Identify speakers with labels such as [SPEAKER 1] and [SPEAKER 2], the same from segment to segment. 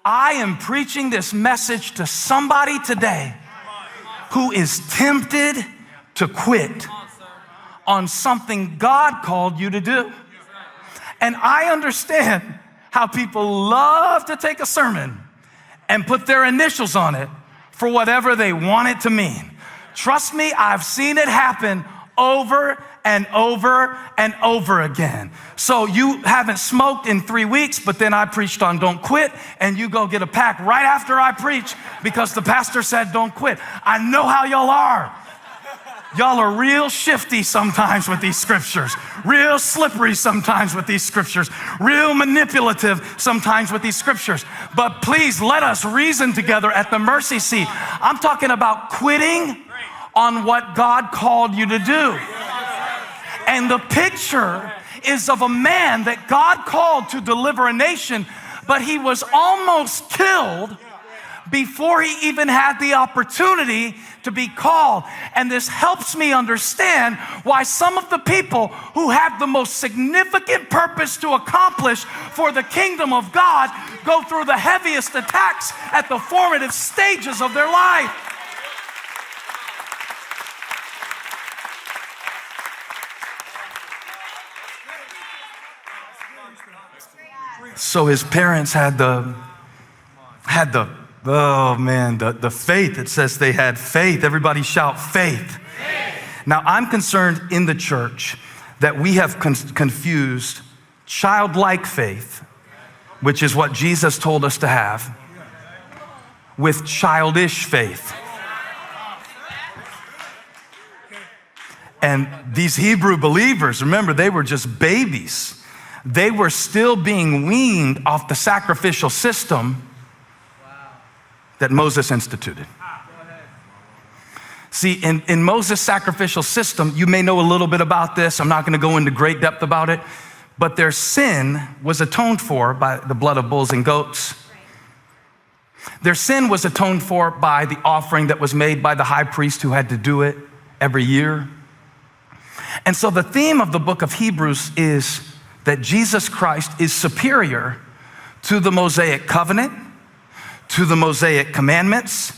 [SPEAKER 1] I am preaching this message to somebody today who is tempted to quit on something God called you to do. And I understand how people love to take a sermon and put their initials on it for whatever they want it to mean. Trust me, I've seen it happen over and over and over again. So you haven't smoked in 3 weeks, but then I preached on don't quit, and you go get a pack right after I preach because the pastor said don't quit. I know how y'all are. Y'all are real shifty sometimes with these scriptures, real slippery sometimes with these scriptures, real manipulative sometimes with these scriptures. But please let us reason together at the mercy seat. I'm talking about quitting on what God called you to do. And the picture is of a man that God called to deliver a nation, but he was almost killed before he even had the opportunity to be called. And this helps me understand why some of the people who have the most significant purpose to accomplish for the kingdom of God go through the heaviest attacks at the formative stages of their life. So his parents had the faith. It says they had faith. Everybody shout faith. Now I'm concerned in the church that we have confused childlike faith, which is what Jesus told us to have, with childish faith. And these Hebrew believers, remember, they were just babies. They were still being weaned off the sacrificial system that Moses instituted. See, in Moses' sacrificial system, you may know a little bit about this. I'm not going to go into great depth about it, but their sin was atoned for by the blood of bulls and goats. Their sin was atoned for by the offering that was made by the high priest who had to do it every year. And so the theme of the book of Hebrews is that Jesus Christ is superior to the Mosaic covenant, to the Mosaic commandments,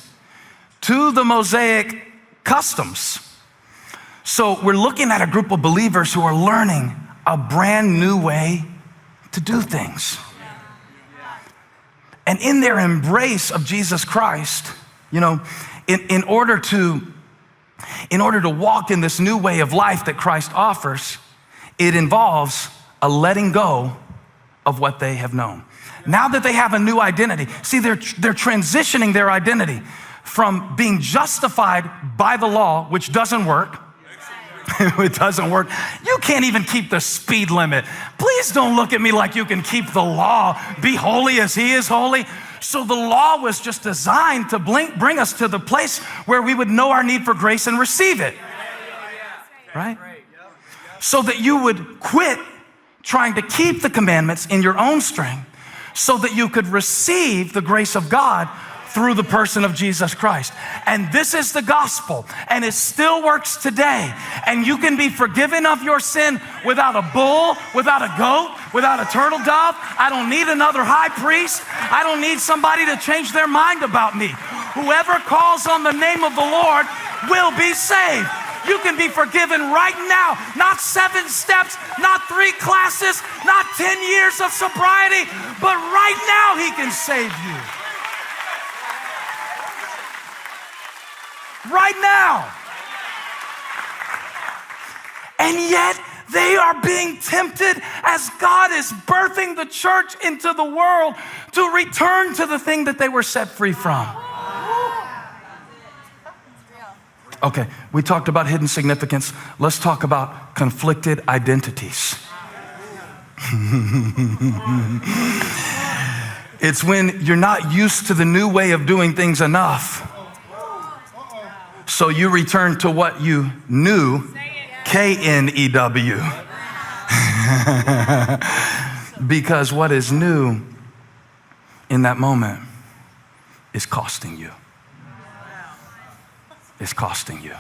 [SPEAKER 1] to the Mosaic customs. So we're looking at a group of believers who are learning a brand new way to do things. And in their embrace of Jesus Christ, you know, in order to walk in this new way of life that Christ offers, it involves a letting go of what they have known. Now that they have a new identity, see, they're transitioning their identity from being justified by the law, which doesn't work. It doesn't work. You can't even keep the speed limit. Please don't look at me like you can keep the law. Be holy as he is holy. So the law was just designed to bring us to the place where we would know our need for grace and receive it. Right? So that you would quit trying to keep the commandments in your own strength so that you could receive the grace of God through the person of Jesus Christ. And this is the gospel, and it still works today. And you can be forgiven of your sin without a bull, without a goat, without a turtle dove. I don't need another high priest. I don't need somebody to change their mind about me. Whoever calls on the name of the Lord will be saved. You can be forgiven right now. Not 7 steps, not 3 classes, not 10 years of sobriety, but right now he can save you. Right now. And yet they are being tempted as God is birthing the church into the world to return to the thing that they were set free from. Okay, we talked about hidden significance. Let's talk about conflicted identities. It's when you're not used to the new way of doing things enough. So you return to what you knew, K-N-E-W. Because what is new in that moment is costing you. Is costing you.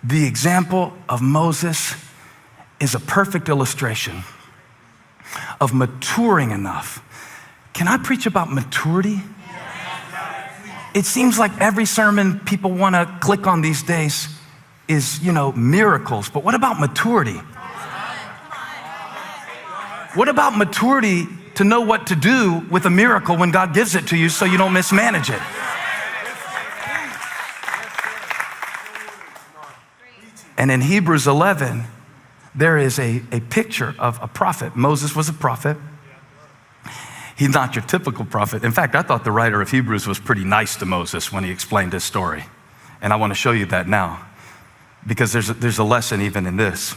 [SPEAKER 1] The example of Moses is a perfect illustration of maturing enough. Can I preach about maturity? It seems like every sermon people want to click on these days is, miracles. But what about maturity? What about maturity to know what to do with a miracle when God gives it to you so you don't mismanage it? And in Hebrews 11, there is a picture of a prophet. Moses was a prophet. He's not your typical prophet. In fact, I thought the writer of Hebrews was pretty nice to Moses when he explained his story. And I want to show you that now, because there's a lesson even in this.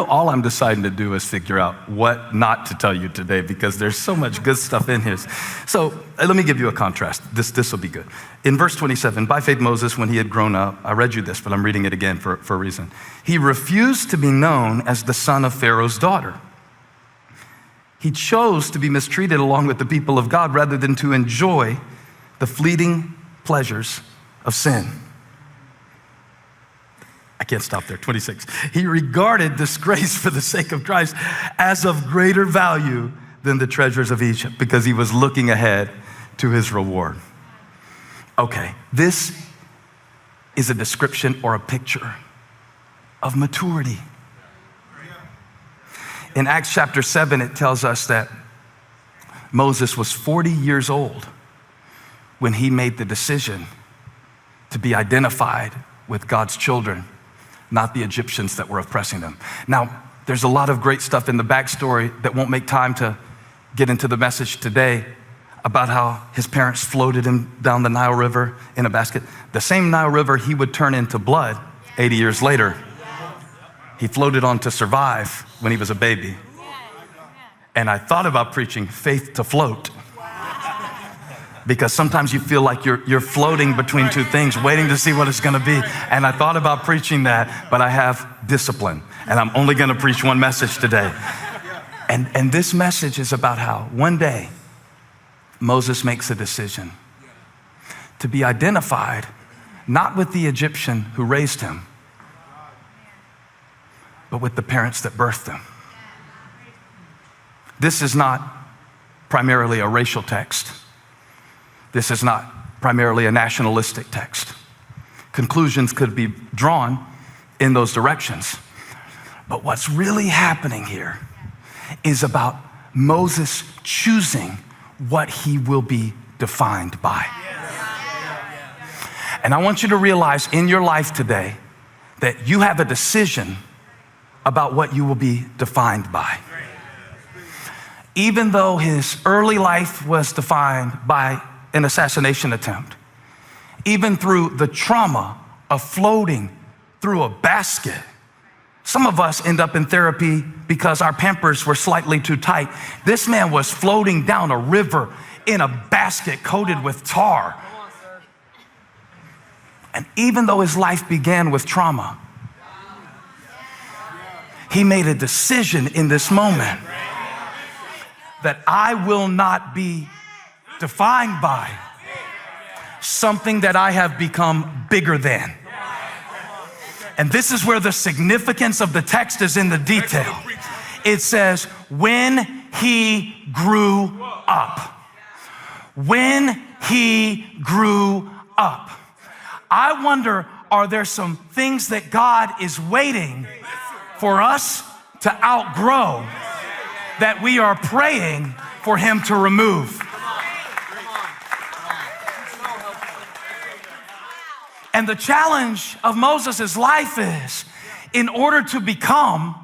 [SPEAKER 1] All I'm deciding to do is figure out what not to tell you today, because there's so much good stuff in here. So let me give you a contrast. This will be good. In verse 27, by faith Moses, when he had grown up, I read you this, but I'm reading it again for a reason. He refused to be known as the son of Pharaoh's daughter. He chose to be mistreated along with the people of God rather than to enjoy the fleeting pleasures of sin. I can't stop there. 26. He regarded disgrace for the sake of Christ as of greater value than the treasures of Egypt, because he was looking ahead to his reward. Okay, this is a description or a picture of maturity. In Acts chapter 7, it tells us that Moses was 40 years old when he made the decision to be identified with God's children, not the Egyptians that were oppressing them. Now, there's a lot of great stuff in the backstory that won't make time to get into the message today about how his parents floated him down the Nile River in a basket. The same Nile River he would turn into blood 80 years later. He floated on to survive when he was a baby. And I thought about preaching faith to float, because sometimes you feel like you're floating between two things, waiting to see what it's going to be. And I thought about preaching that, but I have discipline, and I'm only going to preach one message today. And this message is about how one day Moses makes a decision to be identified not with the Egyptian who raised him, but with the parents that birthed him. This is not primarily a racial text. This is not primarily a nationalistic text. Conclusions could be drawn in those directions. But what's really happening here is about Moses choosing what he will be defined by. And I want you to realize in your life today that you have a decision about what you will be defined by. Even though his early life was defined by an assassination attempt, even through the trauma of floating through a basket. Some of us end up in therapy because our Pampers were slightly too tight. This man was floating down a river in a basket coated with tar. And even though his life began with trauma, he made a decision in this moment that I will not be defined by something that I have become bigger than. And this is where the significance of the text is in the detail. It says, when he grew up. When he grew up. I wonder, are there some things that God is waiting for us to outgrow that we are praying for him to remove? And the challenge of Moses' life is, in order to become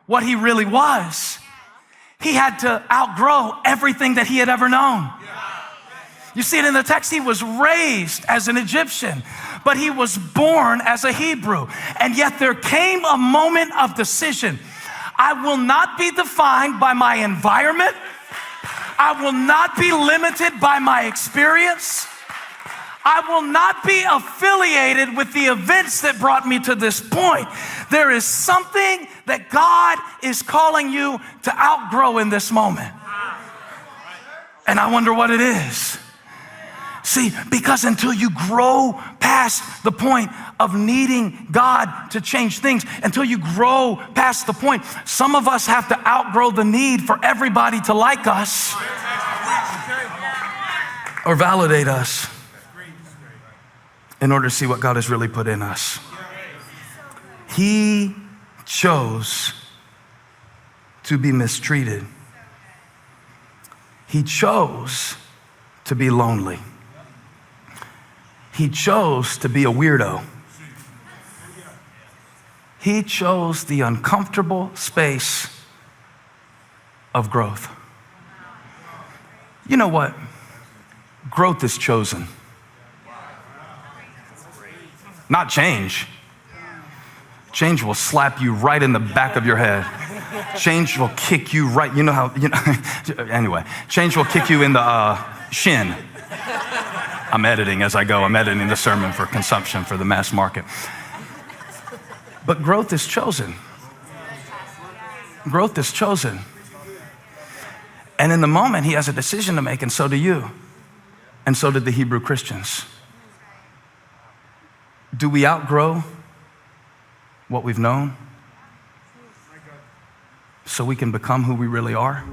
[SPEAKER 1] what he really was, he had to outgrow everything that he had ever known. You see it in the text. He was raised as an Egyptian, but he was born as a Hebrew. And yet there came a moment of decision. I will not be defined by my environment. I will not be limited by my experience. I will not be affiliated with the events that brought me to this point. There is something that God is calling you to outgrow in this moment. And I wonder what it is. See, because until you grow past the point of needing God to change things, until you grow past the point, some of us have to outgrow the need for everybody to like us or validate us in order to see what God has really put in us. He chose to be mistreated. He chose to be lonely. He chose to be a weirdo. He chose the uncomfortable space of growth. You know what? Growth is chosen. Not change. Change will slap you right in the back of your head. Change will kick you right, anyway, change will kick you in the shin. I'm editing as I go. I'm editing the sermon for consumption for the mass market. But growth is chosen. Growth is chosen. And in the moment, he has a decision to make, and so do you. And so did the Hebrew Christians. Do we outgrow what we've known so we can become who we really are?